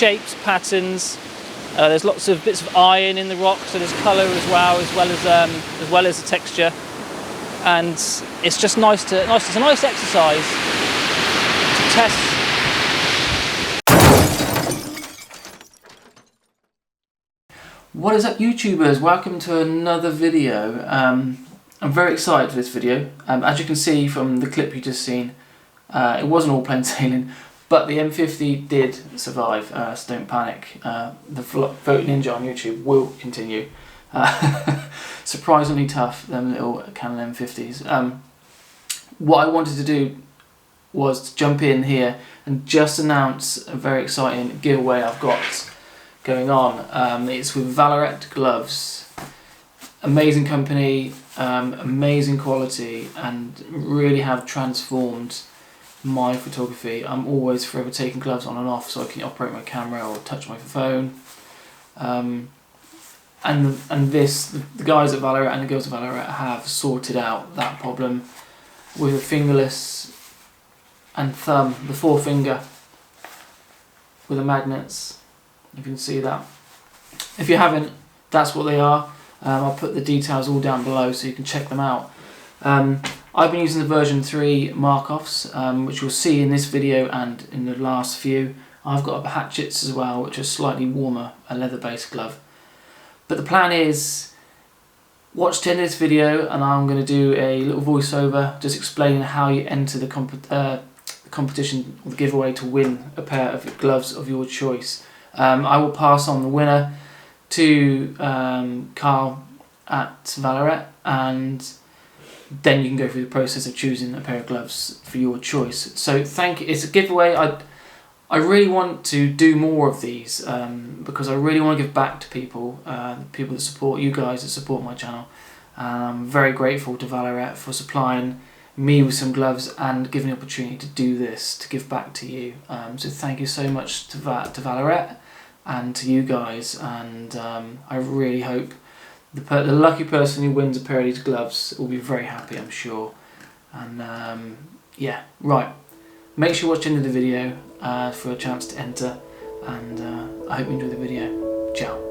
shapes, patterns. There's lots of bits of iron in the rock, so there's colour as well as the texture. And it's just it's a nice exercise to test. What is up, YouTubers? Welcome to another video. I'm very excited for this video. As you can see from the clip you just seen, it wasn't all plain sailing, but the M50 did survive, so don't panic. The Photoninja on YouTube will continue. Surprisingly tough, them little Canon M50s. What I wanted to do was to jump in here and just announce a very exciting giveaway I've got going on. It's with Vallerret gloves. Amazing company, amazing quality, and really have transformed my photography. I'm always forever taking gloves on and off so I can operate my camera or touch my phone. And the guys at Vallerret and the girls at Vallerret have sorted out that problem with a fingerless and thumb, the forefinger with the magnets. If you can see that. If you haven't, that's what they are. I'll put the details all down below so you can check them out. I've been using the version 3 mark-offs, which you'll see in this video and in the last few. I've got hatchets as well, which are slightly warmer, a leather-based glove. But the plan is, watch the end of this video and I'm going to do a little voiceover just explaining how you enter the competition or the giveaway to win a pair of gloves of your choice. I will pass on the winner to Carl at Vallerret, and then you can go through the process of choosing a pair of gloves for your choice. So thank you. It's a giveaway. I really want to do more of these because I really want to give back to people, people that support, you guys that support my channel. I'm very grateful to Vallerret for supplying me with some gloves and giving the opportunity to do this, to give back to you. So thank you so much to Vallerret and to you guys, and I really hope the lucky person who wins a pair of these gloves will be very happy, I'm sure. And yeah, right. Make sure you watch the end of the video for a chance to enter, and I hope you enjoy the video. Ciao.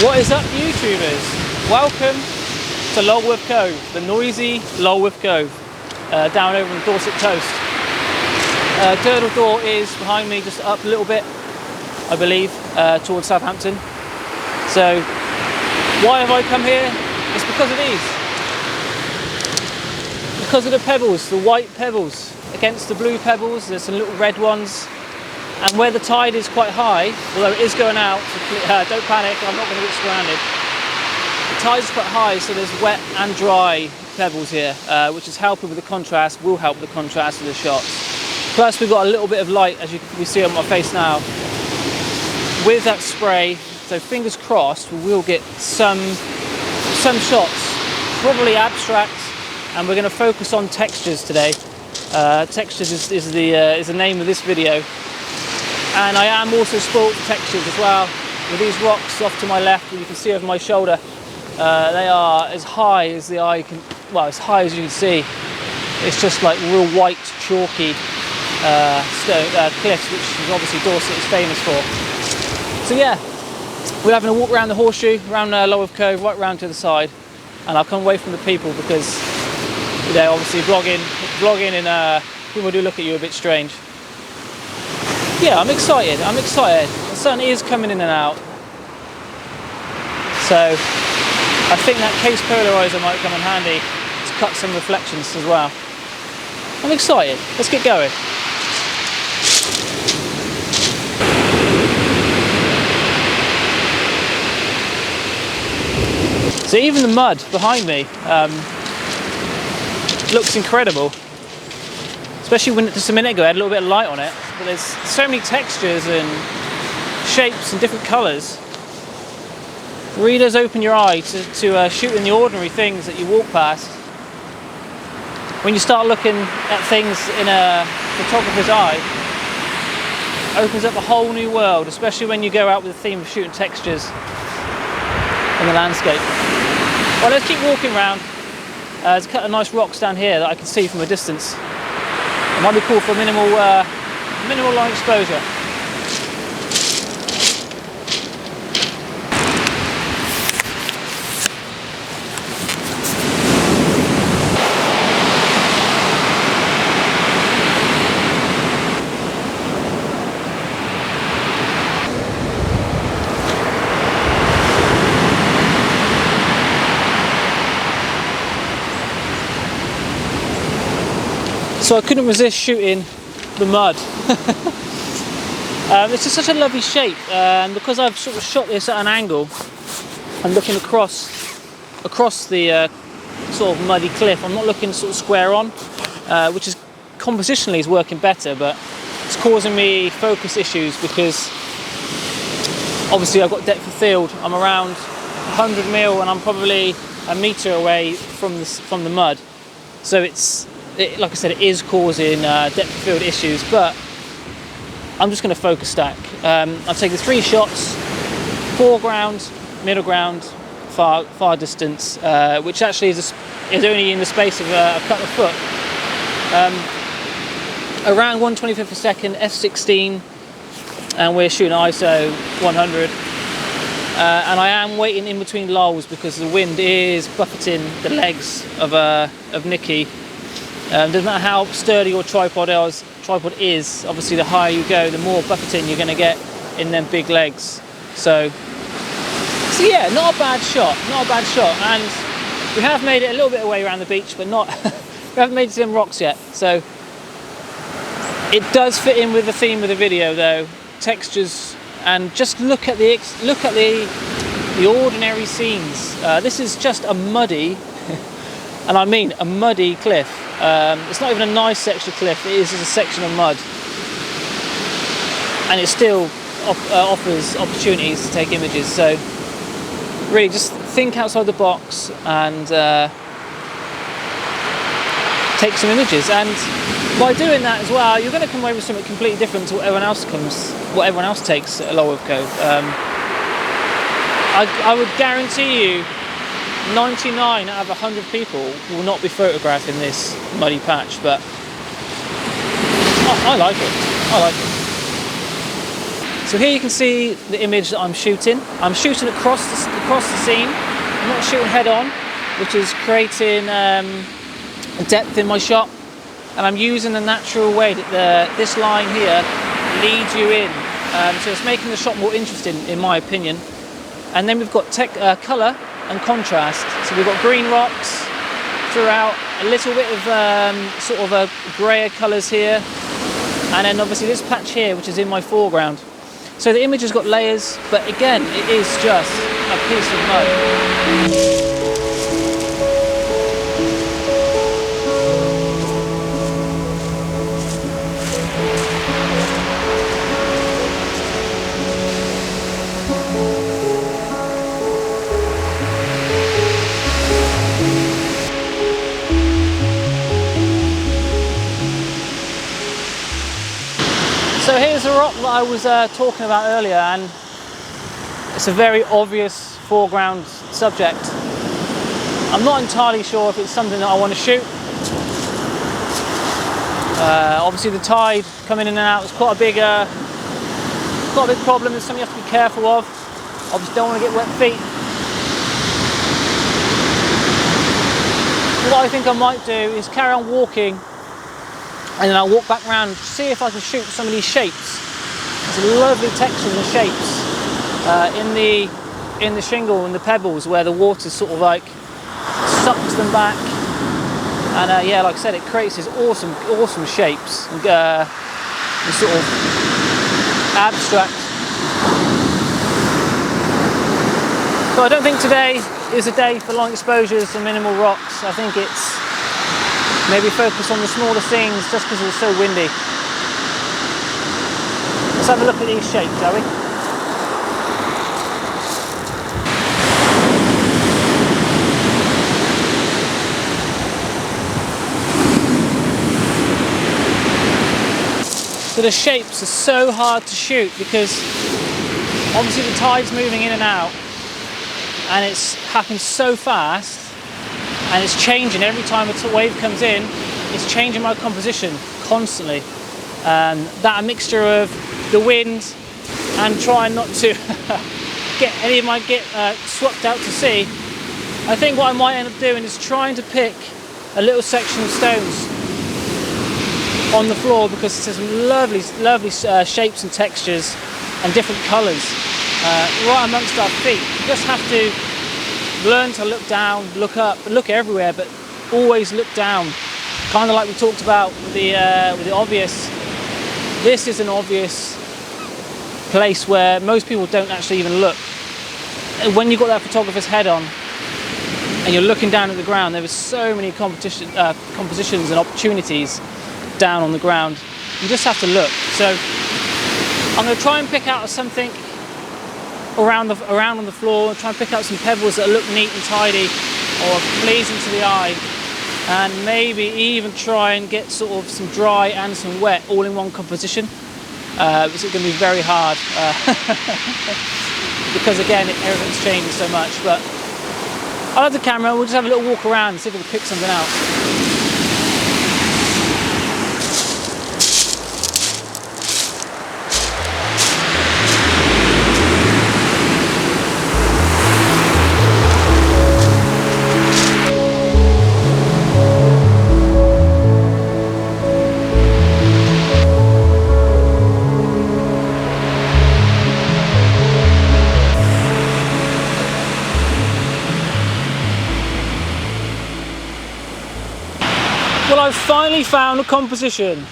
What is up, YouTubers? Welcome to Lulworth Cove, the noisy Lulworth Cove, down over on the Dorset coast. Girdle Door is behind me, just up a little bit, I believe, towards Southampton. So, why have I come here? It's because of these. Because of the pebbles, the white pebbles, against the blue pebbles. There's some little red ones. And where the tide is quite high, although it is going out, so don't panic, I'm not going to get stranded. The tide is quite high, so there's wet and dry pebbles here, which is helping with the contrast, will help with the contrast of the shots. Plus we've got a little bit of light, as you can see on my face now, with that spray, so fingers crossed we will get some shots, probably abstract, and we're going to focus on textures today. Textures is the name of this video. And I am also spoilt for textures as well. With these rocks off to my left, you can see over my shoulder, they are as high as the eye can, well, as high as you can see. It's just like real white, chalky cliffs, which obviously Dorset is famous for. So yeah, we're having a walk around the horseshoe, around Lulworth Cove, right round to the side. And I'll come away from the people because, you know, obviously vlogging and people do look at you a bit strange. Yeah, I'm excited. The sun is coming in and out. So I think that Kase polarizer might come in handy. It's cut some reflections as well. I'm excited. Let's get going. So even the mud behind me looks incredible. Especially when just a minute ago I had a little bit of light on it. But there's so many textures and shapes and different colours. It really does open your eye to shooting the ordinary things that you walk past. When you start looking at things in a photographer's eye, it opens up a whole new world, especially when you go out with the theme of shooting textures in the landscape. Well, let's keep walking around. There's a couple of nice rocks down here that I can see from a distance. It might be cool for minimal long exposure. So I couldn't resist shooting the mud. It's just such a lovely shape, and because I've sort of shot this at an angle and looking across the sort of muddy cliff, I'm not looking sort of square on, which is compositionally is working better, but it's causing me focus issues because obviously I've got depth of field. I'm around 100 mil and I'm probably a metre away from the mud, so like I said, it is causing depth of field issues, but I'm just going to focus stack. I've taken 3 shots: foreground, middle ground, far distance, which actually is only in the space of a couple of foot. Around 125th a second, f16, and we're shooting ISO 100. And I am waiting in between lulls because the wind is buffeting the legs of Nicky. Doesn't matter how sturdy your tripod is, obviously the higher you go, the more buffeting you're going to get in them big legs. So yeah, not a bad shot, and we have made it a little bit away around the beach, but not we haven't made it to them rocks yet. So it does fit in with the theme of the video though, textures, and just look at the ordinary scenes. This is just a muddy, and I mean a muddy cliff. It's not even a nice section of cliff, it is just a section of mud, and it still offers opportunities to take images. So really just think outside the box and take some images, and by doing that as well you're going to come away with something completely different to what everyone else takes at Lulworth Cove. I would guarantee you 99 out of 100 people will not be photographing this muddy patch, but I like it. So here you can see the image that I'm shooting. I'm shooting across the scene. I'm not shooting head on, which is creating depth in my shot, and I'm using the natural way that this line here leads you in, so it's making the shot more interesting in my opinion. And then we've got colour and contrast, so we've got green rocks throughout, a little bit of sort of a grayer colours here, and then obviously this patch here which is in my foreground. So the image has got layers, but again it is just a piece of mud. So here's the rock that I was talking about earlier, and it's a very obvious foreground subject. I'm not entirely sure if it's something that I want to shoot. Obviously the tide coming in and out is quite a big problem. It's something you have to be careful of. Obviously don't want to get wet feet. What I think I might do is carry on walking, and then I'll walk back around and see if I can shoot some of these shapes. There's lovely textures and shapes in the shingle and the pebbles where the water sort of like sucks them back And yeah, like I said, it creates these awesome shapes and this sort of abstract. So I don't think today is a day for long exposures and minimal rocks. I think it's maybe focus on the smaller things just because it's so windy. Let's have a look at these shapes, shall we? So the shapes are so hard to shoot because obviously the tide's moving in and out, and it's happened so fast, and it's changing every time a wave comes in. It's changing my composition constantly, and that mixture of the wind and trying not to get any of my swept out to sea. I think what I might end up doing is trying to pick a little section of stones on the floor, because there's some lovely shapes and textures and different colours right amongst our feet. You just have to learn to look down, look up, look everywhere, but always look down. Kind of like we talked about with the obvious. This is an obvious place where most people don't actually even look. When you've got that photographer's head on and you're looking down at the ground, there are so many compositions and opportunities down on the ground. You just have to look. So I'm going to try and pick out something around on the floor, and try and pick out some pebbles that look neat and tidy or pleasing to the eye, and maybe even try and get sort of some dry and some wet all in one composition. It's going to be very hard because again everything's changing so much. But I'll have the camera, we'll just have a little walk around and see if we can pick something out. Well, I've finally found a composition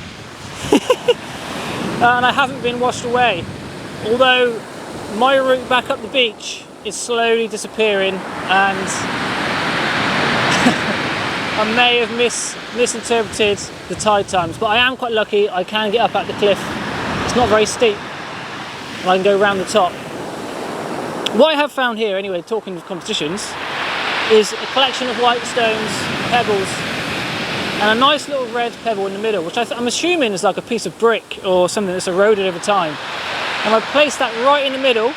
and I haven't been washed away, although my route back up the beach is slowly disappearing, and I may have misinterpreted the tide times, but I am quite lucky. I can get up at the cliff. It's not very steep and I can go around the top. What I have found here, anyway, talking of compositions, is a collection of white stones, pebbles, and a nice little red pebble in the middle, which I'm assuming is like a piece of brick or something that's eroded over time. And I placed that right in the middle,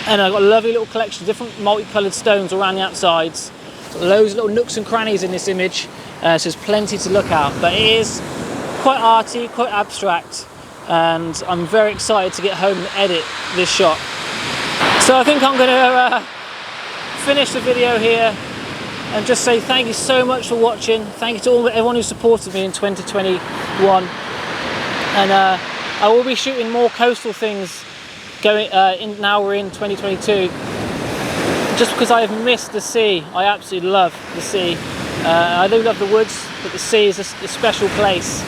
and I've got a lovely little collection of different multicoloured stones around the outsides. Got loads of little nooks and crannies in this image, so there's plenty to look at. But it is quite arty, quite abstract, and I'm very excited to get home and edit this shot. So I think I'm going to finish the video here and just say thank you so much for watching. Thank you to everyone who supported me in 2021. And I will be shooting more coastal things now we're in 2022. Just because I have missed the sea. I absolutely love the sea. I do love the woods, but the sea is a special place.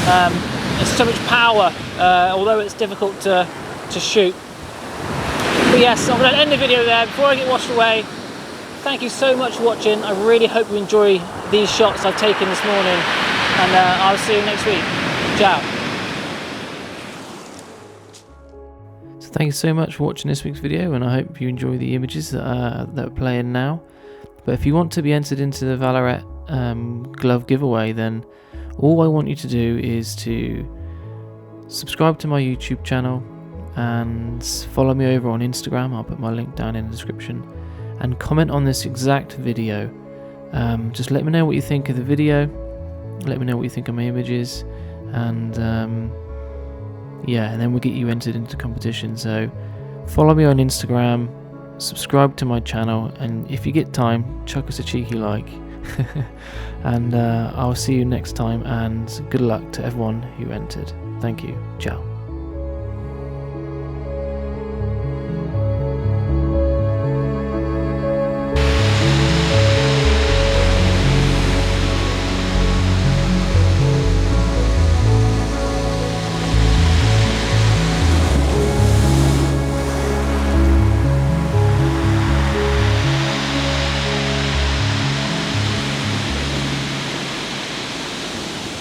There's so much power, although it's difficult to shoot. But yes, I'm going to end the video there before I get washed away. Thank you so much for watching. I really hope you enjoy these shots I've taken this morning, and I'll see you next week. Ciao. So thank you so much for watching this week's video, and I hope you enjoy the images that are playing now. But if you want to be entered into the Vallerret glove giveaway, then all I want you to do is to subscribe to my YouTube channel and follow me over on Instagram. I'll put my link down in the description. And comment on this exact video. Just let me know what you think of the video. Let me know what you think of my images, and yeah, and then we'll get you entered into competition. So follow me on Instagram, subscribe to my channel, and if you get time, chuck us a cheeky like. And I'll see you next time, and good luck to everyone who entered. Thank you. Ciao.